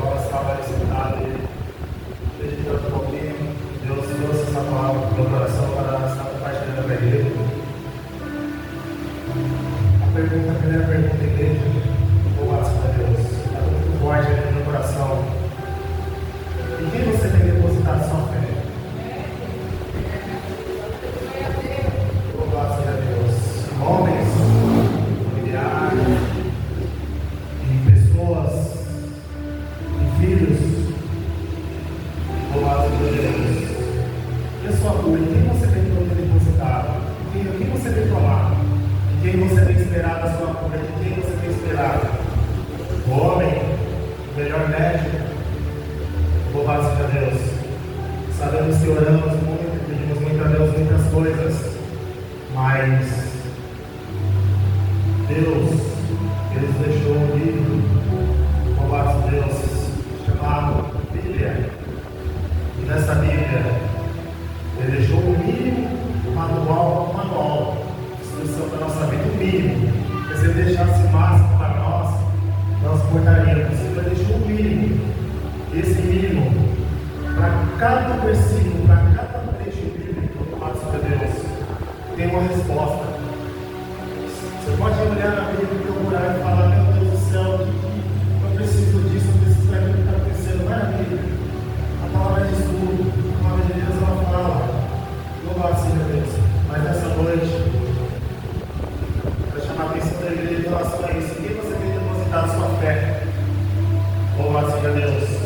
Paulo estava ali sentado e meditando um pouquinho. Deus trouxe essa palavra para o meu coração para estar compartilhando com a igreja. A primeira pergunta da igreja, louvado seja Deus, está muito forte ali no meu coração. Em quem você tem depositado sua fé? Louvado seja Deus. Em homens, familiares, em pessoas, em filhos. Louvado seja Deus. E a sua cura? Em quem você tem depositado? Em quem você tem tomado? Em quem você tem esperado a sua cura? De quem você tem esperado? O homem, o melhor médico. Louvado seja Deus. Sabemos que oramos muito, pedimos muito a Deus muitas coisas, mas Deus, Ele nos deixou um livro, louvado seja Deus, chamado Bíblia. E nessa Bíblia, Ele deixou o mínimo manual de instrução para a nossa vida, o mínimo. Porque se Ele deixasse o máximo para nós portaríamos. Ele deixou o mínimo. Esse mínimo, para cada versículo, para cada trecho bíblico, louvado seja Deus, tem uma resposta. Você pode olhar na Bíblia e procurar e falar: meu Deus do céu, eu preciso disso, eu preciso daquilo que está acontecendo. Não é a Bíblia. A palavra de estudo, a palavra de Deus, ela fala. Louvado seja Deus. Mas nessa noite, eu quero chamar a atenção da igreja em relação a isso. Em quem você tem depositado sua fé? Louvado seja Deus.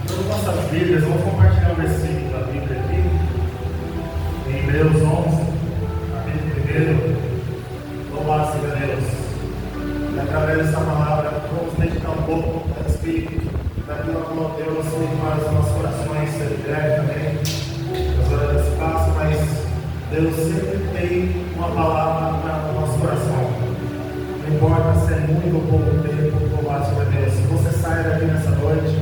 Nas nossas Bíblias, vamos compartilhar um versículo da Bíblia aqui, em Hebreus 11, capítulo 1. Louvado seja Deus. E através dessa palavra, vamos meditar um pouco a respeito daquilo que Deus tem para os nossos corações, ser breve também, as horas desse passo, mas Deus sempre tem uma palavra para o nosso coração. Não importa se é muito ou pouco tempo, louvado seja Deus. Se você sai daqui nessa noite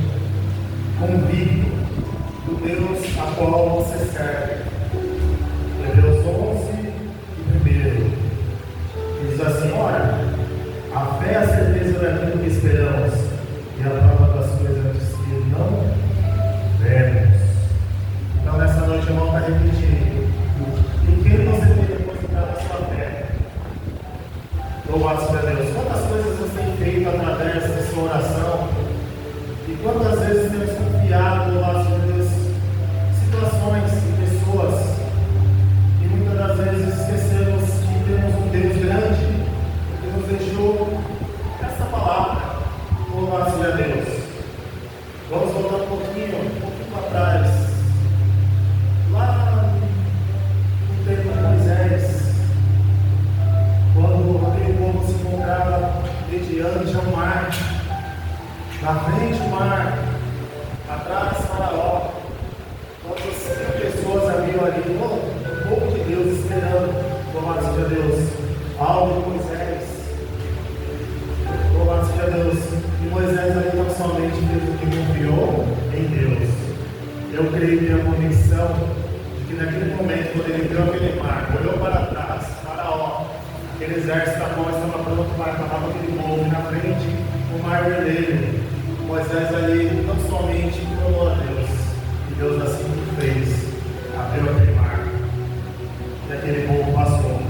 convicto do Deus a qual você serve. Hebreus 11 e 1 diz assim: ora, a fé é a certeza daquilo que esperamos e a prova das coisas que não vemos. Então nessa noite eu vou estar repetindo: em quem você tem depositado a sua fé? Louvado seja Deus. Quantas coisas você tem feito através da sua oração? E quantas vezes temos confiado, louvado seja Deus, situações e pessoas, e muitas das vezes esquecemos que temos um Deus grande que nos deixou essa palavra. Louvado seja Deus. Vamos voltar um pouquinho para trás. Lá no tempo de Moisés, quando aquele povo se encontrava mediante ao mar, na frente o mar, atrás Faraó, quantas pessoas haviam ali, o povo de Deus esperando, louvado seja Deus, algo de Moisés, louvado seja Deus. E Moisés ali não somente fez o que confiou em Deus. Eu creio que a convicção de que naquele momento, quando ele viu aquele mar, olhou para trás, Faraó, aquele exército da mão estava pronto para acabar com aquele povo, e na frente o mar vermelho. Moisés ali não somente clamou a Deus, e Deus assim fez, abriu aquele mar, e aquele povo passou.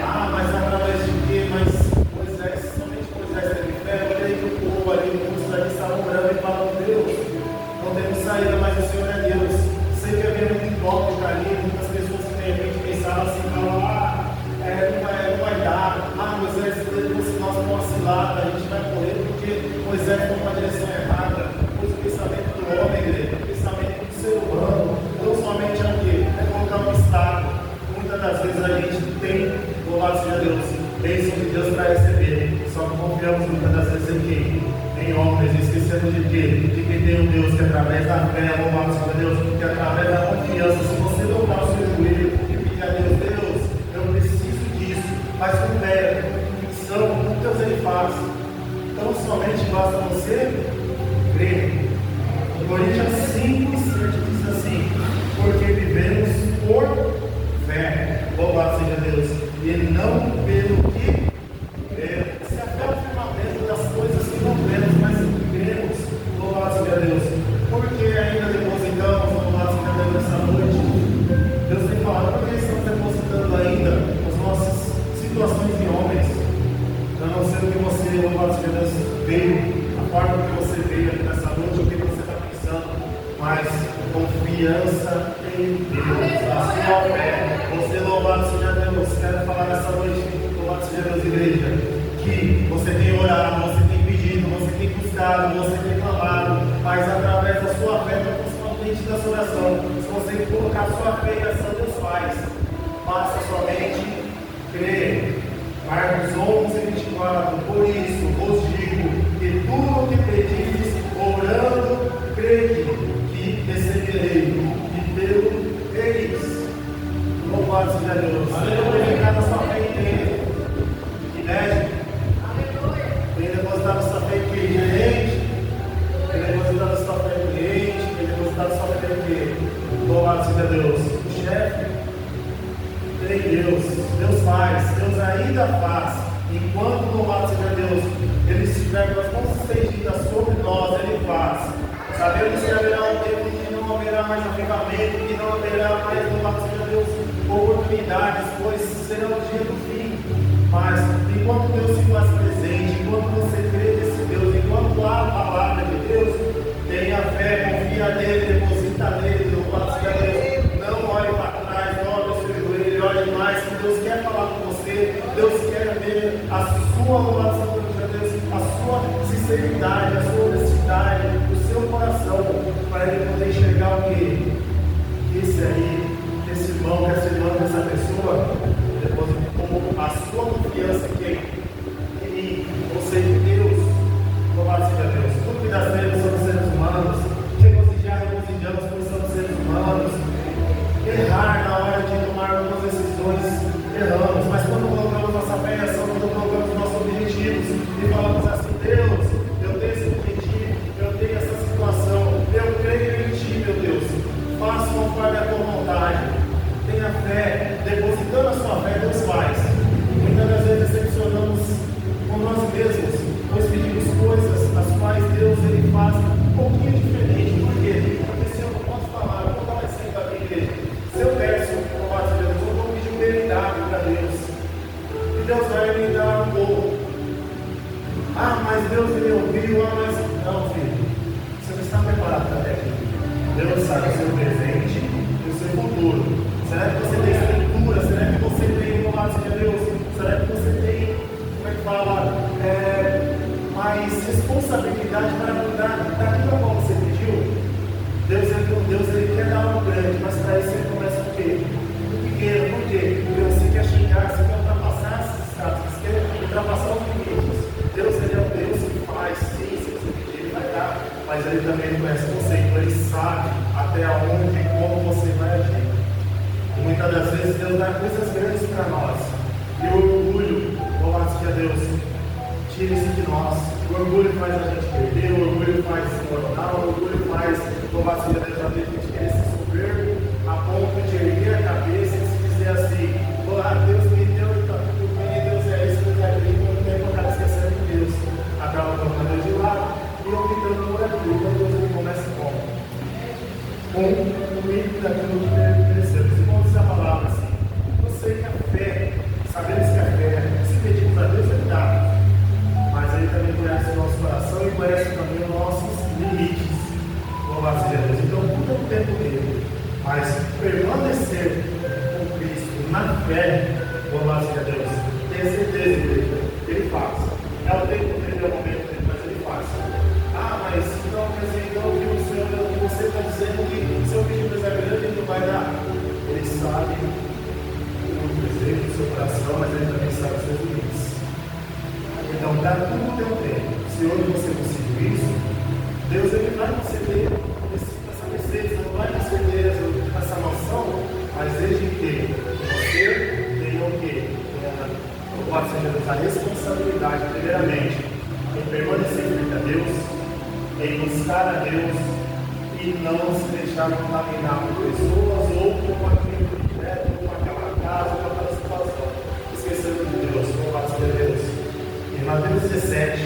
Ah, mas através de quê? Mas Moisés, somente Moisés teve fé. Eu creio que o povo ali, muitos ali estavam orando e falando: Deus, não temos saída, mas o Senhor é Deus. Sei que havia muito hipócrita ali, muitas pessoas que de repente pensavam assim, falavam: não vai dar, Moisés deu um sinal de uma cilada, a gente vai correr porque Moisés tomou a direção errada. Pois o pensamento do homem, igreja, o pensamento do ser humano, não somente é o quê? É colocar um obstáculo. Muitas das vezes a gente tem, louvado seja Deus, bênção de Deus para receber, só que confiamos muitas das vezes em quem? Em homens, esquecendo de quê? De que tem um Deus que através da fé, louvado seja Deus, que através da confiança, se você dobrar o seu joelho e pedir a Deus: Deus, eu preciso disso, mas com fé, com convicção, como Deus Ele faz. Então somente basta você crer. Coríntios 5, 7 diz assim: porque vivemos por fé, louvado seja Deus, e não pelo que vemos. Se a fé é o firmamento das coisas que não vemos, mas importa o que você veio aqui nessa noite, o que você está pensando, mas confiança em Deus, a sua fé. Você louvado seja Deus. Quero falar nessa noite, louvado seja Deus, igreja, que você tem orado, você tem pedido, você tem buscado, você tem clamado, mas através da sua fé, principalmente da sua oração, se você colocar sua fé em ação, Deus faz. Basta somente crer. Marcos 11:24. Por isso vos digo que tudo o que pedis, orando, crede que receberei, e pelo-eis. Louvado seja Deus. Aleluia. Cada sua fé em Ele. Inédito. Aleluia. Ele depositava sua fé em quem? Gerente. Ele depositava sua fé em cliente. Ele depositava sua fé em quem? Louvado seja Deus. O chefe. Em Deus, Deus faz, Deus ainda faz, enquanto louvado seja Deus, Ele estiver com as mãos estendidas sobre nós, Ele faz. Sabemos que haverá um tempo que não haverá mais avivamento, que não haverá mais, louvado seja Deus, oportunidades, pois será o dia do fim. Mas enquanto Deus se faz presente, enquanto você crê nesse Deus, enquanto há a palavra de Deus, tenha fé, confia nele, deposita nele, louvado seja Deus. Não olhe para trás, não olhe o seu joelho, olhe mais, que Deus quer falar com você, Deus quer ver a sua louvado seja Deus, a sua sinceridade, a sua honestidade, o seu coração, para ele poder enxergar o que? Esse aí, esse irmão, essa irmã, essa pessoa, depositou a sua confiança em quem? Em mim, você em Deus, louvado seja Deus. Tudo que dá certo são os seres humanos, regozijamos por são seres humanos. Errar na hora de tomar algumas decisões, erramos, mas quando colocamos nossa fé em ação, quando colocamos nossos objetivos e falamos assim: Deus, eu tenho esse objetivo, eu tenho essa situação, eu creio em Ti, meu Deus, faça conforme a Tua vontade, tenha fé, depositando a sua fé, Deus faz. Muitas das vezes decepcionamos com nós mesmos, pois pedimos coisas as quais Deus Ele faz um pouquinho diferente. Por quê? Porque se eu não posso falar, eu vou dar um exemplo aqui, igreja. Se eu peço, louvado seja Deus, eu vou pedir um bem-dado para Deus. E Deus vai me dar um pouco. Ah, mas Deus me ouviu, mas... Não, filho. Você não está preparado para aquilo. Deus sabe o seu presente e o seu futuro. Será que você tem estrutura? Será que você tem, louvado seja Deus? Será que você tem, como é que fala, mais responsabilidade para cuidar daquilo a qual você pediu? Deus ele quer dar algo grande, mas para isso ele começa o quê? O pequeno. Por quê? Porque você quer chegar, você quer ultrapassar esses estados, você quer ultrapassar os limites. Deus ele é o Deus que faz, sim, se você pedir, ele vai dar, mas ele também conhece você, então ele sabe até onde e como você vai agir. E muitas das vezes Deus dá coisas grandes para nós, e o orgulho, louvado seja Deus, tira isso de nós. O orgulho faz a gente perder, o orgulho faz se tornar, o orgulho faz, louvado seja Deus, a gente querer se soberbo, a ponto de erguer a cabeça e se dizer assim: Deus me deu, então tudo bem, Deus é isso, Deus é aquilo, não tem vontade de esquecer de Deus. Acaba colocando Deus de lado e eu ficando por aqui. Então Deus ele começa como? Com o mínimo daquilo que merecemos. E como diz a palavra assim: eu sei que a fé, sabemos que a fé, se pedimos a Deus, ele dá. Mas Ele também conhece o nosso coração e conhece também os nossos limites. Louvado seja Deus. Então, tudo é o tempo dele. Mas permanecer com Cristo na fé, louvado seja Deus, tenha certeza, igreja, Ele faz. É o tempo dele, é o momento dele, mas Ele faz. Ah, mas então, quer dizer, então, que você está dizendo que o seu pedido é grande, Ele não vai dar. Ele sabe o desejo do seu coração, mas Ele também sabe os seus limites. Então, dá tudo o teu tempo. Se hoje você conseguiu isso, Deus ele vai conceder essa licença, não vai conceder essa mansão, mas desde que você tenha o quê? Pode ser a responsabilidade, primeiramente, em permanecer frente a Deus, em buscar a Deus e não se deixar contaminar por pessoas ou por aquele projeto, ou por aquela casa, ou por aquela situação. Esquecendo de Deus, louvado seja Deus. Em Mateus 17,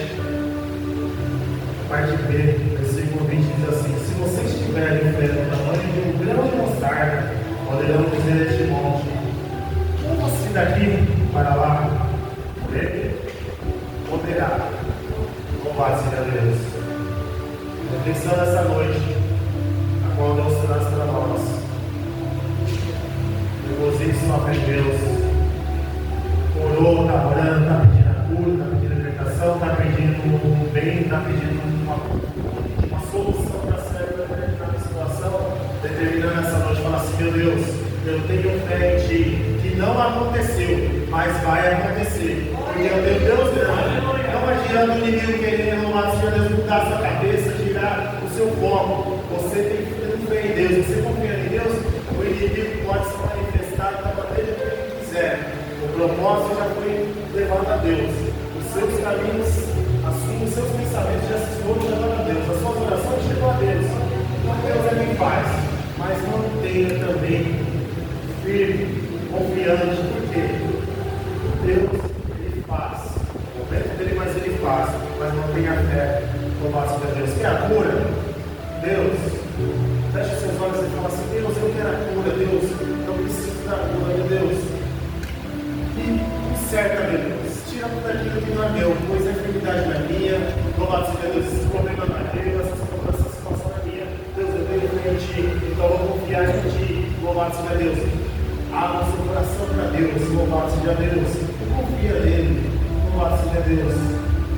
parte B, versículo 20, diz assim: se vocês tiverem fé no tamanho de um grão de mostarda, poderão dizer a este monte: mova-se daqui para lá, poderá. Louvado seja a Deus. Reflexão essa noite, a qual Deus traz para nós. Inclusive, só para Deus. Orou, está orando, está pedindo a cura, está pedindo a libertação, está pedindo um bem, está pedindo uma solução para certa determinada situação, determinando essa noite, fala assim: meu Deus, eu tenho fé em Ti, que não aconteceu, mas vai acontecer. Porque eu tenho Deus grande. Não adianta o inimigo querer louvar o Senhor, Deus mudar a sua cabeça, tirar o seu foco. Você tem que ter fé em Deus. Você confia em Deus, o inimigo pode se manifestar da maneira que ele quiser. O propósito já foi levado a Deus. Os seus caminhos, os seus pensamentos já se foram levados a Deus. As suas orações chegam a Deus. Então Deus é quem faz. Mas mantenha também firme, confiante, porque Deus, Ele faz. O momento dele, mas Ele faz. Mas não tenha fé, louvado seja Deus. Quer a cura? Deus, feche seus olhos e fala assim: Deus, eu quero a cura. Deus, eu preciso da cura, meu Deus. E certa, meu Deus, tira tudo aquilo que não é meu, pois a enfermidade não é minha. Louvado seja Deus, esse problema não é meu, essa situação é minha. Deus, eu tenho fé em Ti, então eu vou confiar em Ti. Louvado seja Deus. Abra seu coração para Deus, louvado seja Deus. Confia nele, louvado seja Deus.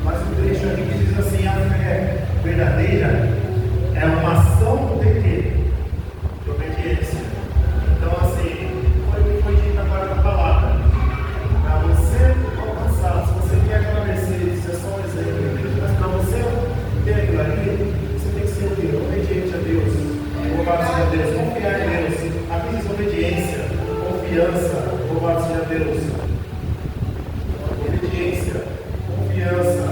Mas o trecho aqui que diz assim: a fé verdadeira é uma ação de quê? De obediência. Então, assim, foi o que foi dito agora na palavra. Para você alcançar, se você quer aquela Mercedes, é só um exemplo, mas para você ter aquilo ali, você tem que ser o quê? Obediente a Deus. Louvado seja Deus. Confiar em Deus. A desobediência, confiança, louvado seja Deus. Obediência, confiança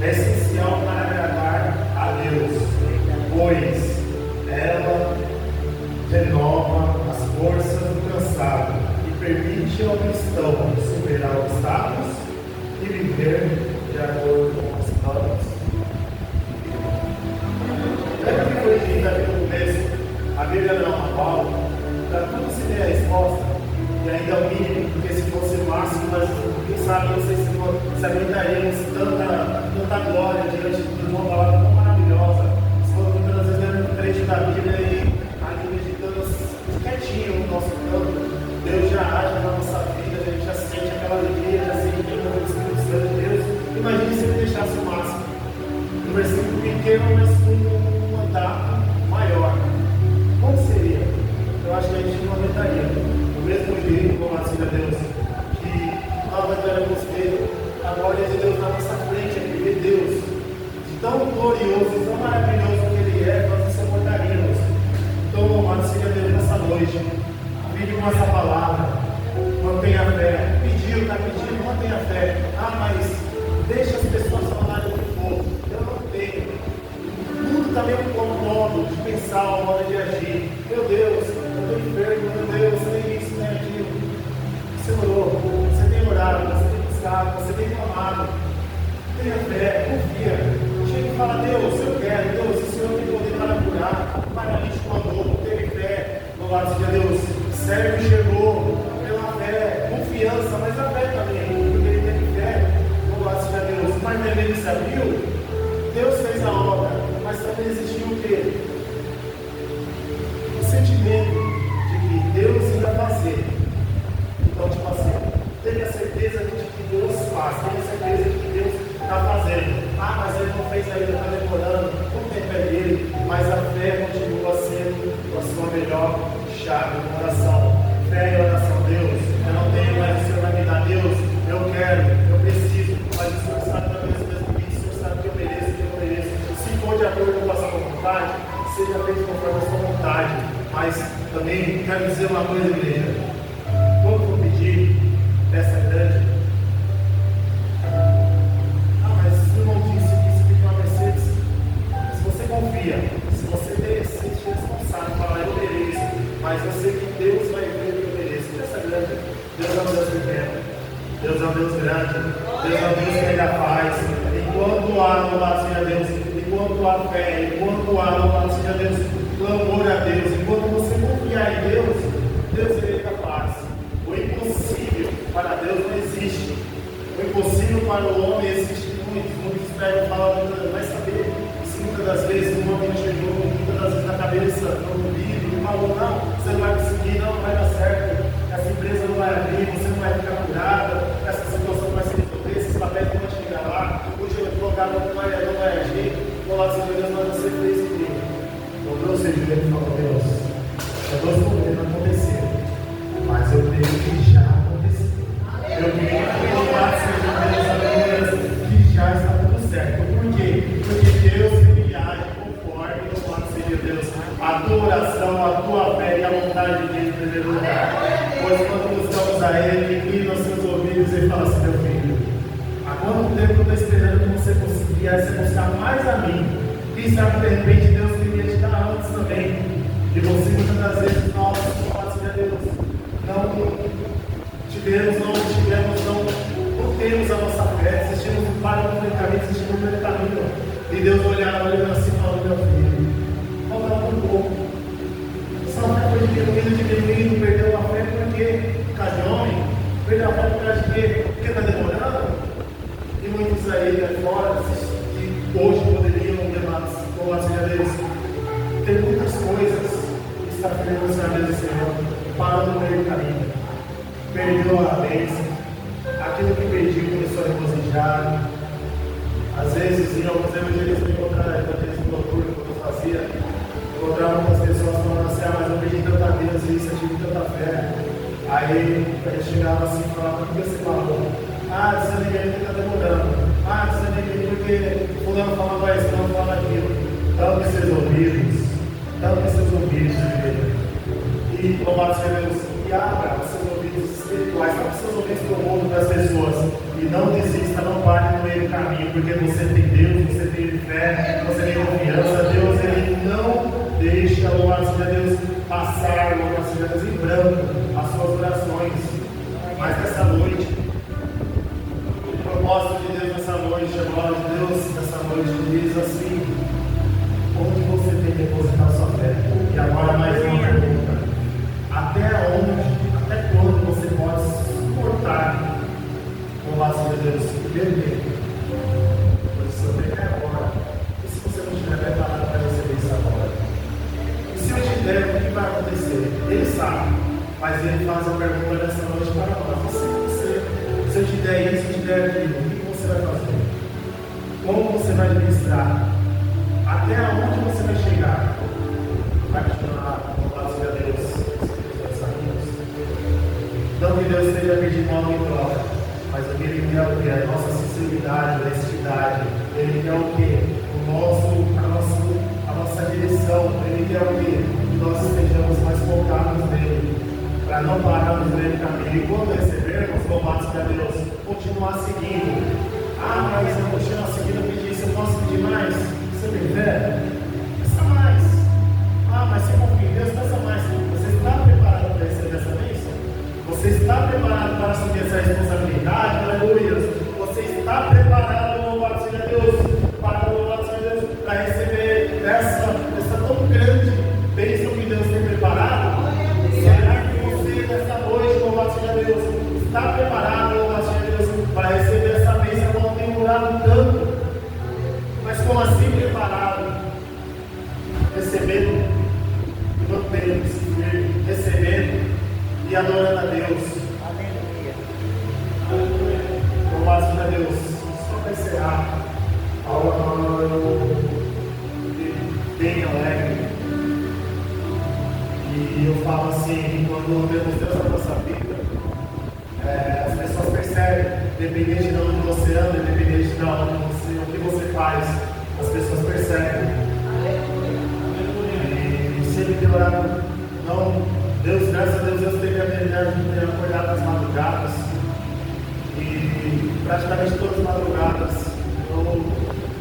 é essencial para agradar a Deus, pois ela renova as forças do cansado e permite ao cristão superar obstáculos e viver de acordo com os planos. Lembra que foi dito aqui no começo? A Bíblia não é uma Paulo, para tudo se ter a resposta, e ainda é o mínimo, porque se fosse o máximo, mas quem sabe, não sei se aguentaríamos tanta glória diante de uma palavra tão maravilhosa. Se for muitas vezes lendo um trecho da Bíblia e ali meditando quietinho no nosso campo, Deus já age na nossa vida, a gente já sente aquela alegria, já sente o Espírito Santo de Deus. Imagine se ele deixasse o máximo. Um versículo pequeno, mas um mandato maior. Como seria? Eu acho que a gente não aguentaria. Do mesmo jeito, louvado seja Deus, que nós aguentaremos ver a glória de Deus na nossa frente, aqui, ver Deus, de tão glorioso, tão maravilhoso que Ele é, nós nos suportaríamos. Então, louvado seja Deus nessa noite. Vive com essa palavra, mantenha a fé. Pediu, está pedindo, mantenha a fé. Ah, mas deixa as pessoas falarem o que for. Eu não tenho. Tudo também um modo de pensar, um modo de agir. Meu Deus, eu estou enfermo, meu Deus, tem isso, tem aquilo. Você orou, você tem orado, você tem buscado, você tem clamado. Tenha fé, confia. Chega e fala: Deus, eu quero, Deus, o Senhor tem poder para curar. Paralítico andou, teve fé. Louvado seja Deus. Servo chegou pela fé, confiança, mas a fé também, porque ele teve fé. Louvado seja Deus. Mas ele se abriu, Deus fez a obra, mas também existiu o quê? O sentimento de que Deus ia fazer. Então, tipo assim, tenha certeza de que Deus faz, tenha certeza de que Deus está fazendo. Ah, mas ele não fez ainda, está demorando, o tempo é dele, mas a fé continua sendo a sua melhor chave no coração. Fé e oração. Deus, eu não tenho, mas o Senhor vai me dar. Deus, eu quero, eu preciso, mas o Senhor sabe também os meus limites, o Senhor sabe que eu mereço, que eu não mereço. Se for de acordo com a sua vontade, seja feito conforme a sua vontade. Mas também quero dizer uma coisa, igreja. Quando for pedir dessa grande, mas o irmão disse que isso fica uma Mercedes. Se você confia, se você se sente responsável, fala: eu mereço, mas eu sei que Deus vai ver que eu mereço. Dessa grande, Deus é um Deus pequeno, Deus é um Deus grande, Deus é um Deus que ainda faz. Enquanto há, louvado seja Deus, enquanto há fé, enquanto há, louvado seja Deus, clamor a Deus, enquanto você confiar em Deus, Deus é capaz. O impossível para Deus não existe. O impossível para o homem existe muitos vai falar, vai saber se muitas das vezes um homem chegou, muitas das vezes na cabeça, no ouvido, e falou, não, você não vai conseguir, não vai dar certo, essa empresa não vai abrir, você não vai ficar curada, essa situação não vai se resolver, esses papéis não vão chegar lá, o advogado não vai agir, vou lá, Senhor Deus, mas você fez comigo. Dobrou o seu joelho e falou, Deus, eu não estou podendo acontecer, mas eu creio que já aconteceu. Eu creio que louvado seja Deus, que já está tudo certo. Por quê? Porque Deus ele age conforme, louvado seja Deus, a tua oração, a tua fé e a vontade dele em primeiro lugar. Pois quando buscamos a Ele, inclina os seus ouvidos e fala assim, meu filho, há quanto tempo eu estou esperando que você viesse buscar mais a mim? Quem sabe de repente Deus queria te dar antes também. E você muitas das vezes nós, louvado seja Deus, não temos a nossa fé, assistimos para o caminho, assistimos pelo caminho. E Deus olhava assim e falou, meu filho, faltava um pouco. Só foi diminuindo, perdeu a fé porque por causa de homem, perdeu a fé por causa de quê? Porque está demorando. E muitos aí fora que hoje poderiam louvado seja Deus. Tem muitas coisas que está fazendo a Deus do Senhor, parando no meio do caminho. Perdeu a bênção, aquilo que pediu começou a regozijar. Às vezes, em alguns evangelismos, evangelismo noturno, quando eu fazia, encontrava muitas pessoas falando assim, mas eu pedi tanta Deus e isso, eu tive tanta fé. Aí ele chegava assim e falava, o que você falou? Desanimei porque está demorando. Desanimei porque fulano falava isso, fulano falava aquilo. Tampe seus ouvidos, e louvado seja Deus, e abra os seus ouvidos espirituais, abra os seus ouvidos para o mundo das pessoas, e não desista, não pare no meio do caminho, porque você tem Deus, você tem fé, você tem confiança. Deus ele não deixa, louvado seja Deus, passar, louvado seja Deus, em branco as suas orações. Mas nessa noite, o propósito de Deus nessa noite, a glória de Deus nessa noite diz assim, onde você tem que depositar sua fé. E agora mais uma pergunta. Até quando você pode suportar, louvado seja Deus, beber? Pois o seu tempo é agora. E se você não estiver preparado para receber isso agora? E se eu te der, o que vai acontecer? Ele sabe, mas ele faz a pergunta nessa noite para nós. Se eu te der isso, se eu te der aquilo, o que você vai fazer? Como você vai administrar? Até onde você vai chegar? Vai continuar, louvado seja Deus, seus amigos. Não que Deus esteja pedindo algo em troca, mas o que Ele quer o que? A nossa sinceridade, a honestidade. Ele quer o que? A nossa direção. Ele quer o que? Que nós estejamos mais focados nele, para não pararmos nele caminho. E quando recebermos, louvado seja Deus, continuar seguindo. Mas eu continuar seguindo, eu pedi isso, eu posso pedir mais? Você tem fé? Peça mais. Mas se confia em Deus, peça mais. Você está preparado para receber essa bênção? Você está preparado para assumir essa responsabilidade? Aleluia. Você está preparado, louvado seja Deus, para receber essa tão grande bênção que Deus tem preparado? Será que você, nessa noite, louvado seja Deus, está preparado, louvado seja Deus, para receber essa bênção quando tem durado tanto? Mas como assim preparado? Recebendo, recebendo e adorando a Deus. Aleluia. Louvado seja Deus. Só para encerrar, algo bem alegre. E eu falo assim, quando temos Deus na nossa vida, as pessoas percebem, independente de onde você anda, independente de o que você faz, as pessoas percebem. E se ele melhorar, Deus, graças a Deus teve a habilidade de ter acordado nas madrugadas. E praticamente todas as madrugadas eu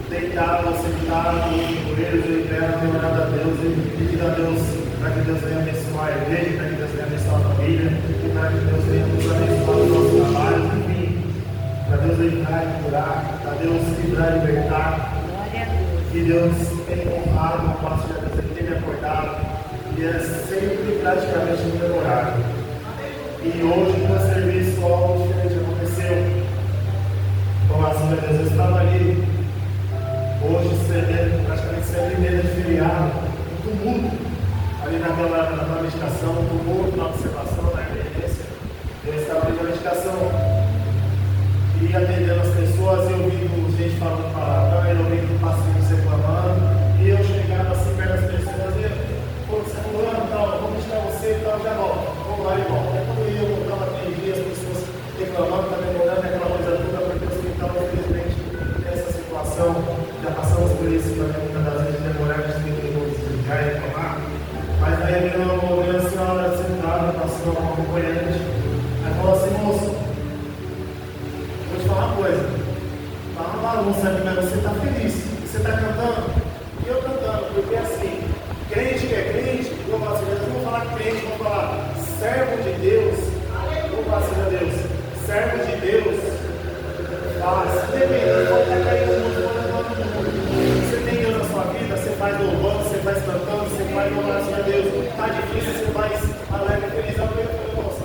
deitava, sentava no joelhos e tenho orado a Deus e pedido a Deus para que Deus venha abençoar a igreja, para que Deus venha abençoar a família, e para que Deus venha nos abençoar os nossos trabalhos, enfim, para Deus livrar e curar, para Deus livrar e libertar. E Deus tem honrado a parte de Deus, Ele tem me acordado, e é sempre praticamente no meu horário. E hoje, no meu serviço, algo diferente aconteceu. Com a ação de Deus, eu estava ali Hoje, praticamente 7h30 de feriado, um tumulto ali naquela meditação, um tumulto na observação, na emergência. Eu estava ali na meditação e atendendo as pessoas, eu ouvindo gente falando palavrão, eu ouvindo pacientes reclamando, e eu chegava assim perto das pessoas e você é fulano, tal, vou meditar você e tal, já volto, vamos lá e volto. Aí quando eu voltava, atendia as pessoas reclamando, está demorando aquela coisa toda, porque o hospital, infelizmente, tem essa situação, já passamos por isso, também muitas das vezes demorar, a gente tem que desligar e reclamar. Mas aí veio uma senhora sentada, passou uma acompanhante, aí falou assim: moço, vou te falar uma coisa, tá uma bagunça aqui, mas você está feliz, você está cantando, e eu cantando, porque assim, crente que é crente, eu vou falar, não vou falar crente, vou falar servo de Deus, vou falar assim, meu Deus, servo de Deus, independente, pode estar caindo no mundo, você tem Deus na sua vida, você faz louvando, você faz cantando, você faz oração a Deus, está difícil, você faz alegre, feliz, nossa,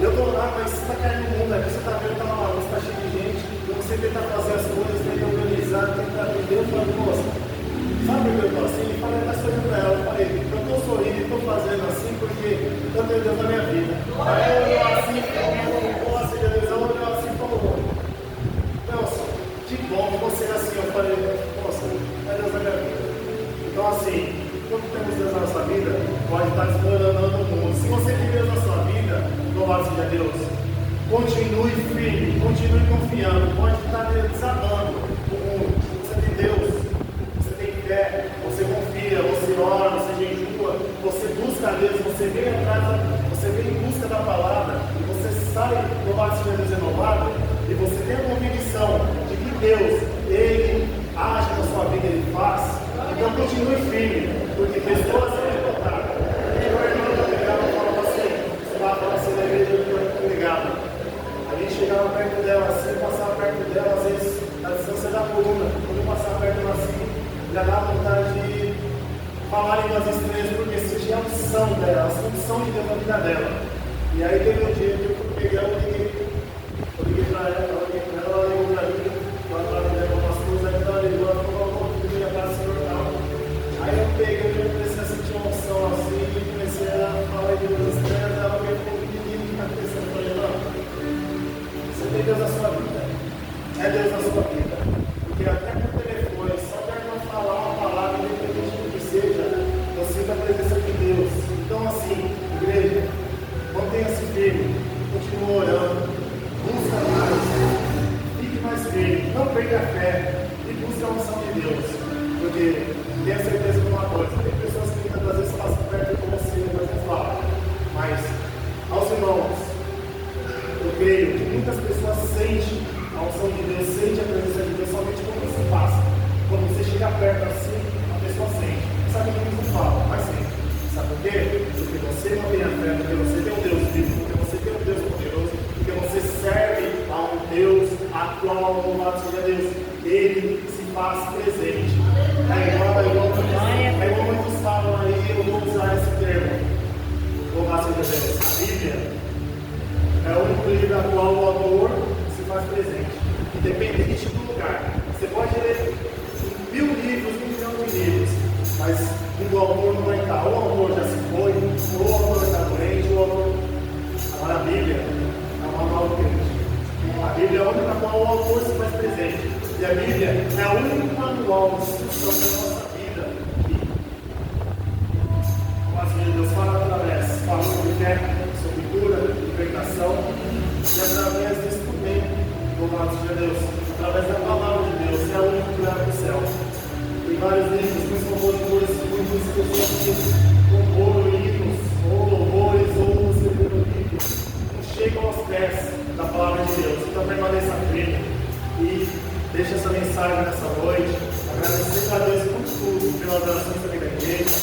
eu estou lá, mas você está caindo no mundo, aqui você está vendo, está uma bagunça, está cheio de gente, você tenta fazer as coisas, tenta organizar, tenta atender, eu falo, moça, sabe o que eu estou assim? Eu falei, está sorrindo para ela, eu falei, eu estou sorrindo e estou fazendo assim porque eu tenho Deus na minha vida. Aí eu olhou assim, como a televisão, olhou assim, falou, nossa, que bom que você é assim. Eu falei, nossa, é Deus na minha vida. Então assim, quando temos Deus na nossa vida, pode estar desmoronando o mundo. Se você tem Deus na sua vida, louvado seja Deus, continue firme, continue confiando, pode estar desabando o mundo. Você tem Deus, você tem fé, você confia, você ora, você jejua, você busca a Deus, você vem atrás, você vem em busca da palavra, e você sai, louvado seja Deus, renovado, e você tem a convicção de que Deus, Ele age na sua vida, Ele faz. Então continue firme, porque pessoas são derrotadas. E o irmão da pregava falava assim, você vai falar assim na igreja do pregado. A gente chegava perto dela assim, passava perto dela, às vezes a distância da coluna, quando eu passava perto dela assim, já dava vontade de falar em línguas estranhas, porque sentia a unção dela, a unção de Deus na vida dela. E aí teve um dia que eu fui pegar, eu liguei para ela, ela ligou para mim, ela estava dando umas coisas, aí ela ligou, ela falou, eu ia para o Senhor tal. Aí eu peguei, eu comecei a sentir uma unção assim, e comecei a falar em línguas estranhas, ela me falou, menino, o que está acontecendo? Eu falei, não, você tem Deus na sua vida, é Deus na sua vida. Porque até por telefone, só para não falar uma palavra, independente do que seja, eu sinto a presença de Deus. Então assim, igreja, mantenha-se firme, continue orando, busca mais, fique mais firme, não perca a fé e busque a unção de Deus. Porque tenha certeza de uma coisa, tem pessoas que muitas vezes passam perto de você, às vezes falam, mas aos irmãos, eu creio que muitas pessoas sentem a unção de Deus, sente a presença de Deus somente quando você passa. Quando você chega perto assim, a pessoa sente. Sabe o que eles não falam? Mas sente. Sabe por quê? Porque você não tem a fé, porque você tem um Deus vivo, porque você tem um Deus poderoso, porque você serve a um Deus a qual, louvado seja Deus, Ele se faz presente. É igual muitos falam aí, eu vou usar esse termo. Louvado seja Deus. A Bíblia é o único livro a qual o autor faz presente, independente do lugar. Você pode ler 1000 livros, 1 milhão de livros, mas o autor não vai estar. Ou o autor já se foi, ou o autor está doente, ou o autor. Agora a Bíblia é uma nova crente. A Bíblia é a única qual o autor se faz presente. E a Bíblia é o único manual de instrução da nossa vida. Mas Deus fala através, fala sobre fé, sobre cura, libertação, e através desse momento. Louvado seja Deus, através da palavra de Deus, é o único lugar do céu. Tem vários livros, muitos compositores, muitas pessoas que comporam hinos, ou louvores, ou escreveram livros, não chegam aos pés da palavra de Deus. Então permaneça firme e deixe essa mensagem nessa noite, agradecendo a Deus por tudo, pelas orações também da igreja,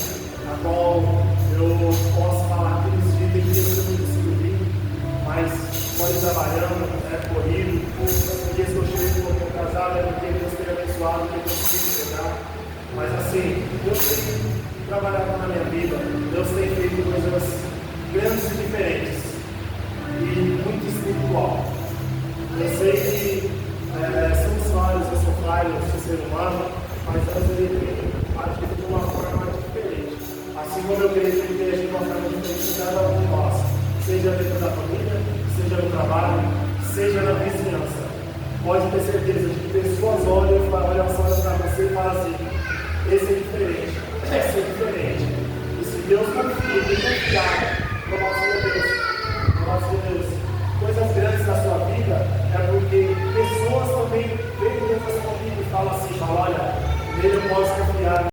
a qual eu posso falar que eles dizem que eu não consigo vir, mas pode trabalhando, corrido, os dias que eu cheguei um pouquinho casado, é porque Deus tem abençoado, que eu consigo chegar. Mas assim, Deus tem trabalhado na minha vida, Deus tem feito coisas grandes e diferentes, e muito espiritual. Eu sei que somos vários, eu sou pai, falhas do ser humano, mas antes ele agiu de uma forma diferente. Assim como eu creio que ele tem agido de uma forma diferente em cada um de nós, seja dentro da família, seja no trabalho, seja na vizinhança. Pode ter certeza de que pessoas olham para você e falam assim: